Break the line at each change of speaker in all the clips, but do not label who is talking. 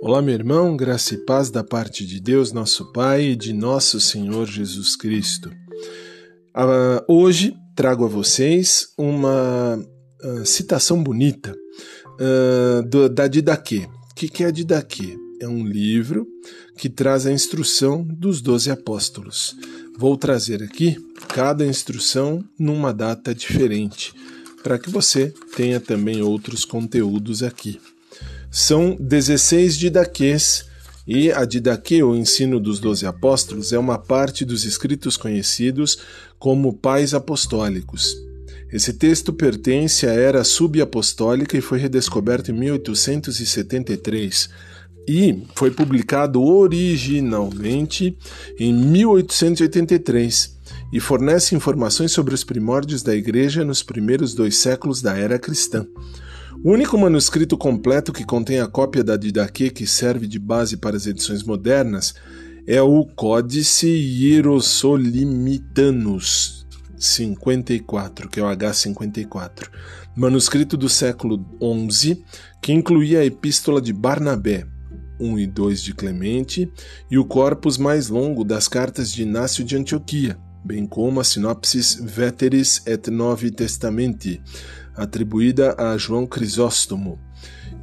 Olá, meu irmão, graça e paz da parte de Deus, nosso Pai, e de nosso Senhor Jesus Cristo. Hoje trago a vocês uma citação bonita da Didaquê. O que é a Didaquê? É um livro que traz a instrução dos 12 apóstolos. Vou trazer aqui cada instrução numa data diferente, para que você tenha também outros conteúdos aqui. São 16 didaquês, e a Didaquê, o ensino dos 12 apóstolos, é uma parte dos escritos conhecidos como Pais Apostólicos. Esse texto pertence à era subapostólica e foi redescoberto em 1873 e foi publicado originalmente em 1883 e fornece informações sobre os primórdios da Igreja nos primeiros 2 séculos da era cristã. O único manuscrito completo que contém a cópia da Didaquê que serve de base para as edições modernas é o Códice Hierosolimitanus 54, que é o H54, manuscrito do século XI, que incluía a Epístola de Barnabé, 1 e 2 de Clemente, e o corpus mais longo das cartas de Inácio de Antioquia, bem como a Synopsis Veteris et Novi Testamenti, atribuída a João Crisóstomo,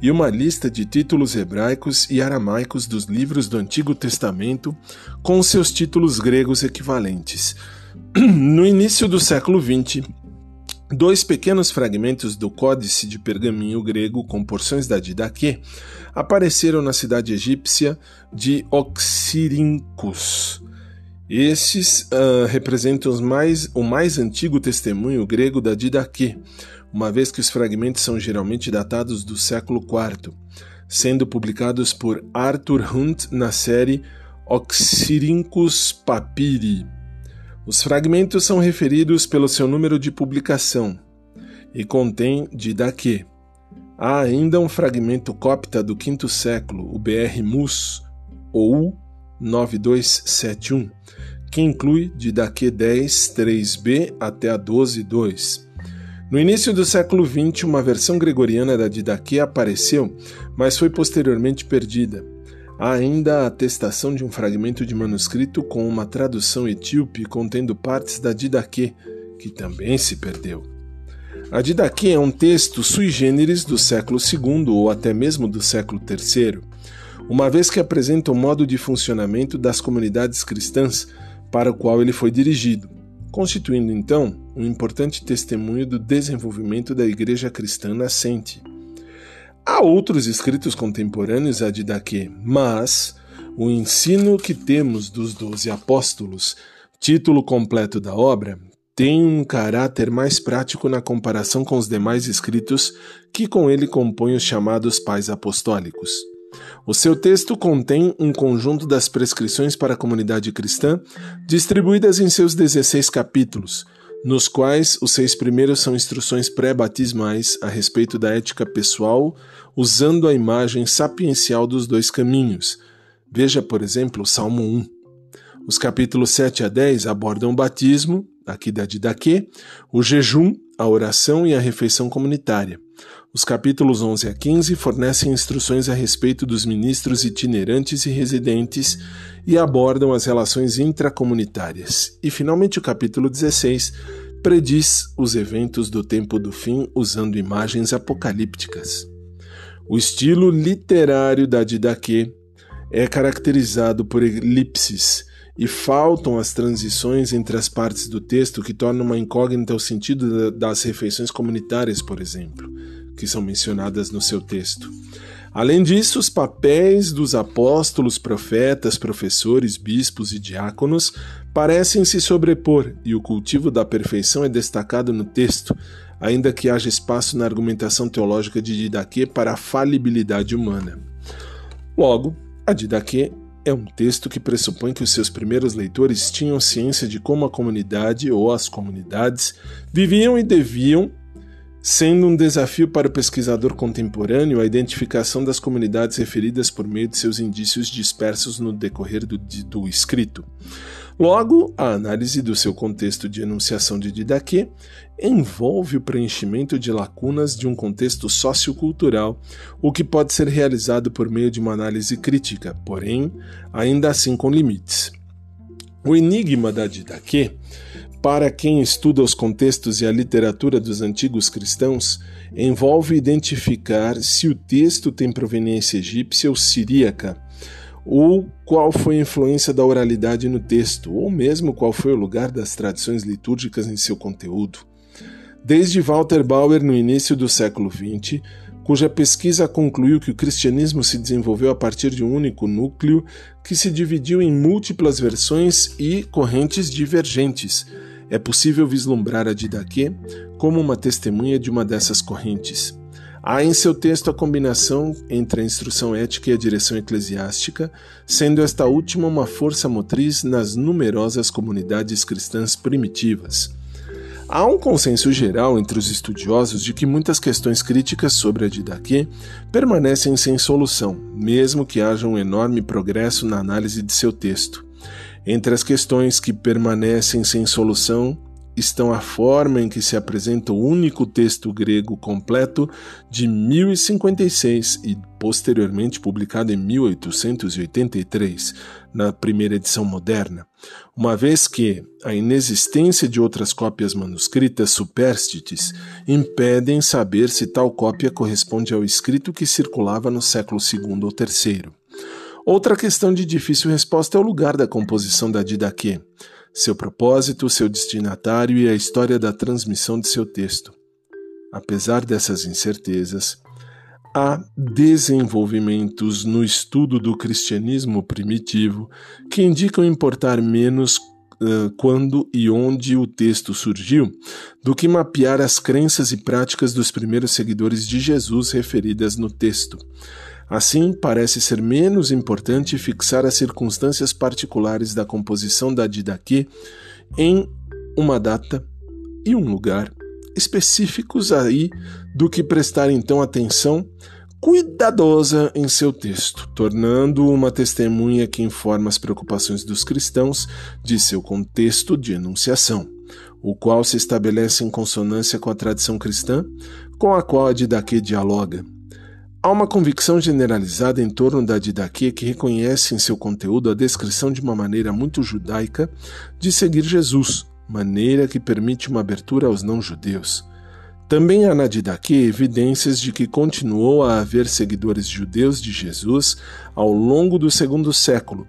e uma lista de títulos hebraicos e aramaicos dos livros do Antigo Testamento com seus títulos gregos equivalentes. No início do século XX, 2 pequenos fragmentos do Códice de Pergaminho grego com porções da Didaquê apareceram na cidade egípcia de Oxirhynchos. Estes representam o mais antigo testemunho grego da Didaquê, uma vez que os fragmentos são geralmente datados do século IV, sendo publicados por Arthur Hunt na série Oxirhynchus Papyri. Os fragmentos são referidos pelo seu número de publicação e contém Didaquê. Há ainda um fragmento copta do V século, o BR Mus, ou 9271, que inclui Didaquê 10, 3b até a 12, 2. No início do século XX, uma versão gregoriana da Didaquê apareceu, mas foi posteriormente perdida. Há ainda a atestação de um fragmento de manuscrito com uma tradução etíope contendo partes da Didaquê, que também se perdeu. A Didaquê é um texto sui generis do século II ou até mesmo do século III, uma vez que apresenta o modo de funcionamento das comunidades cristãs para o qual ele foi dirigido, constituindo então um importante testemunho do desenvolvimento da igreja cristã nascente. Há outros escritos contemporâneos à Didaquê, mas o ensino que temos dos 12 apóstolos, título completo da obra, tem um caráter mais prático na comparação com os demais escritos que com ele compõem os chamados Pais Apostólicos. O seu texto contém um conjunto das prescrições para a comunidade cristã, distribuídas em seus 16 capítulos, nos quais os 6 primeiros são instruções pré-batismais a respeito da ética pessoal, usando a imagem sapiencial dos 2 caminhos. Veja, por exemplo, o Salmo 1. Os capítulos 7 a 10 abordam o batismo, aqui da Didaquê, o jejum, a oração e a refeição comunitária. Os capítulos 11 a 15 fornecem instruções a respeito dos ministros itinerantes e residentes e abordam as relações intracomunitárias. E, finalmente, o capítulo 16 prediz os eventos do tempo do fim usando imagens apocalípticas. O estilo literário da Didaquê é caracterizado por elipses e faltam as transições entre as partes do texto que tornam uma incógnita o sentido das refeições comunitárias, por exemplo, que são mencionadas no seu texto. Além disso, os papéis dos apóstolos, profetas, professores, bispos e diáconos parecem se sobrepor e o cultivo da perfeição é destacado no texto, ainda que haja espaço na argumentação teológica de Didaquê para a falibilidade humana. Logo, a Didaquê é um texto que pressupõe que os seus primeiros leitores tinham ciência de como a comunidade ou as comunidades viviam e deviam sendo um desafio para o pesquisador contemporâneo a identificação das comunidades referidas por meio de seus indícios dispersos no decorrer do escrito. Logo, a análise do seu contexto de enunciação de Didaquê envolve o preenchimento de lacunas de um contexto sociocultural, o que pode ser realizado por meio de uma análise crítica, porém, ainda assim com limites. O enigma da Didaquê, para quem estuda os contextos e a literatura dos antigos cristãos, envolve identificar se o texto tem proveniência egípcia ou siríaca, ou qual foi a influência da oralidade no texto, ou mesmo qual foi o lugar das tradições litúrgicas em seu conteúdo. Desde Walter Bauer, no início do século XX, cuja pesquisa concluiu que o cristianismo se desenvolveu a partir de um único núcleo que se dividiu em múltiplas versões e correntes divergentes, é possível vislumbrar a Didaquê como uma testemunha de uma dessas correntes. Há em seu texto a combinação entre a instrução ética e a direção eclesiástica, sendo esta última uma força motriz nas numerosas comunidades cristãs primitivas. Há um consenso geral entre os estudiosos de que muitas questões críticas sobre a Didaquê permanecem sem solução, mesmo que haja um enorme progresso na análise de seu texto. Entre as questões que permanecem sem solução estão a forma em que se apresenta o único texto grego completo de 1056 e posteriormente publicado em 1883, na primeira edição moderna, uma vez que a inexistência de outras cópias manuscritas superstites impedem saber se tal cópia corresponde ao escrito que circulava no século II ou III. Outra questão de difícil resposta é o lugar da composição da Didaquê, seu propósito, seu destinatário e a história da transmissão de seu texto. Apesar dessas incertezas, há desenvolvimentos no estudo do cristianismo primitivo que indicam importar menos quando e onde o texto surgiu do que mapear as crenças e práticas dos primeiros seguidores de Jesus referidas no texto. Assim, parece ser menos importante fixar as circunstâncias particulares da composição da Didaquê em uma data e um lugar específicos aí do que prestar então atenção cuidadosa em seu texto, tornando uma testemunha que informa as preocupações dos cristãos de seu contexto de enunciação, o qual se estabelece em consonância com a tradição cristã com a qual a Didaquê dialoga. Há uma convicção generalizada em torno da Didaquê que reconhece em seu conteúdo a descrição de uma maneira muito judaica de seguir Jesus, maneira que permite uma abertura aos não-judeus. Também há na Didaquê evidências de que continuou a haver seguidores judeus de Jesus ao longo do segundo século,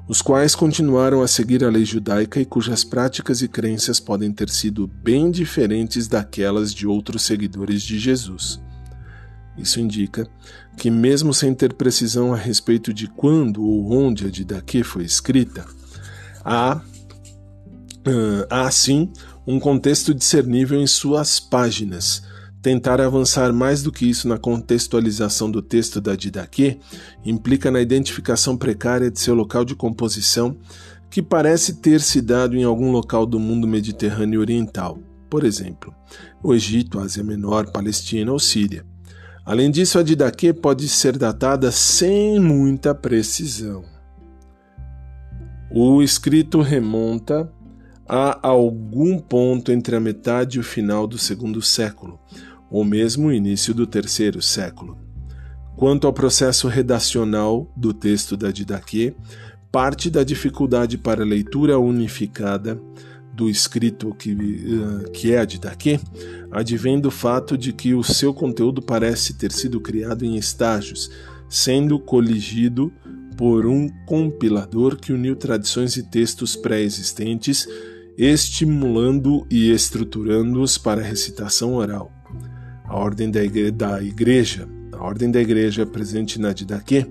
os quais continuaram a seguir a lei judaica e cujas práticas e crenças podem ter sido bem diferentes daquelas de outros seguidores de Jesus. Isso indica que, mesmo sem ter precisão a respeito de quando ou onde a Didaquê foi escrita, há sim um contexto discernível em suas páginas. Tentar avançar mais do que isso na contextualização do texto da Didaquê implica na identificação precária de seu local de composição, que parece ter se dado em algum local do mundo mediterrâneo oriental, por exemplo, o Egito, Ásia Menor, Palestina ou Síria. Além disso, a Didaquê pode ser datada sem muita precisão. O escrito remonta a algum ponto entre a metade e o final do segundo século, ou mesmo o início do terceiro século. Quanto ao processo redacional do texto da Didaquê, parte da dificuldade para a leitura unificada do escrito que é a Didaquê advém do fato de que o seu conteúdo parece ter sido criado em estágios, sendo coligido por um compilador que uniu tradições e textos pré-existentes, estimulando e estruturando-os para a recitação oral. A ordem da igreja presente na Didaquê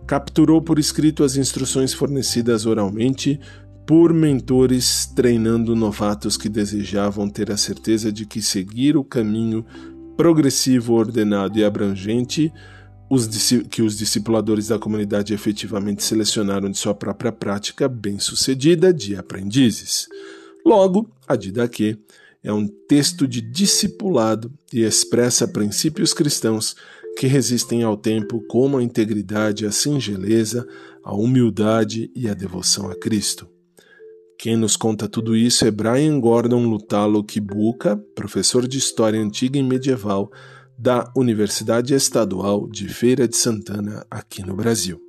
capturou por escrito as instruções fornecidas oralmente por mentores treinando novatos que desejavam ter a certeza de que seguir o caminho progressivo, ordenado e abrangente que os discipuladores da comunidade efetivamente selecionaram de sua própria prática bem-sucedida de aprendizes. Logo, a Didaquê É um texto de discipulado e expressa princípios cristãos que resistem ao tempo, como a integridade, a singeleza, a humildade e a devoção a Cristo. Quem nos conta tudo isso é Brian Gordon Lutalo Kibuka, professor de História Antiga e Medieval da Universidade Estadual de Feira de Santana, aqui no Brasil.